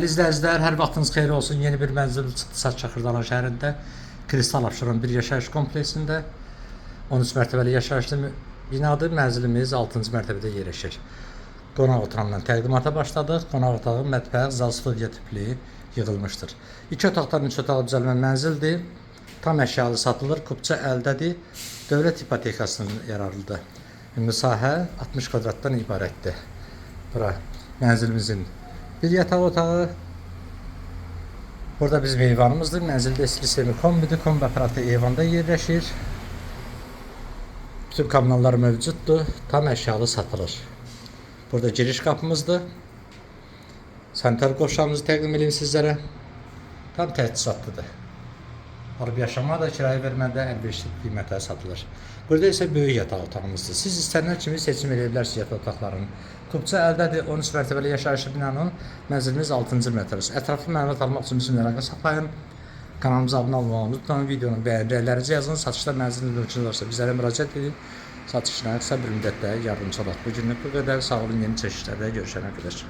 Dəyərli izləyicilər, hər vaxtınız xeyir olsun. Yeni bir mənzil çıxdı Şəkirdağ şəhərində. Kristal Abşeron bir yaşayış kompleksində 13 mərtəbəli yaşayışlı binadır. Mənzilimiz 6-cı mərtəbədə yerləşir. Qonaq otağından təqdimata başladıq. Qonaq otağı, mətbəx, zal studiya tipli yığılmışdır. 2 otaqdan 3 otağa düzəlmə mənzildir. Tam əşyalı satılır. Kupça əldədir. Dövlət ipotekasının yararlıdır. Ümumi sahə 60 kvadratdan ibarətdir. Bura mənzilimizin bir yataq otağı. Burada bizim eyvanımızdır. Mənzildə isli sistemi kombidir. Kombi aparatı eyvanda yerləşir. Bütün kommunallar mövcuddur. Tam əşyalı satılır. Burada giriş qapımızdır. Sanitar qovşağımızı təqdim edeyim sizlərə. Tam təchizatlıdır. Alıb yaşamada, kirayə vermədə əlverişli qiymətə satılır. Burada isə böyük yataq otağımızdır. Siz istənilən kimi seçim edə bilərsiniz yataq otaqlarının. Kupça əldədir. 13 mərtəbəli yaşayışlı binanın mənzilimiz 6-cı mərtəbəsi. Ətraflı məlumat almaq üçün bizimlə əlaqə saxlayın. Kanalımıza abunə olmağı unutmayın. Videonun bəyənirlərinizi yazın. Satışda mənzilin mümkün olursa bizlərə müraciət edin. Satışına qısa bir müddətdə yardımcı olaq. Bugünlük bu qədər. Sağ olun. Yeni çəkişlərdə görüşənə qədər.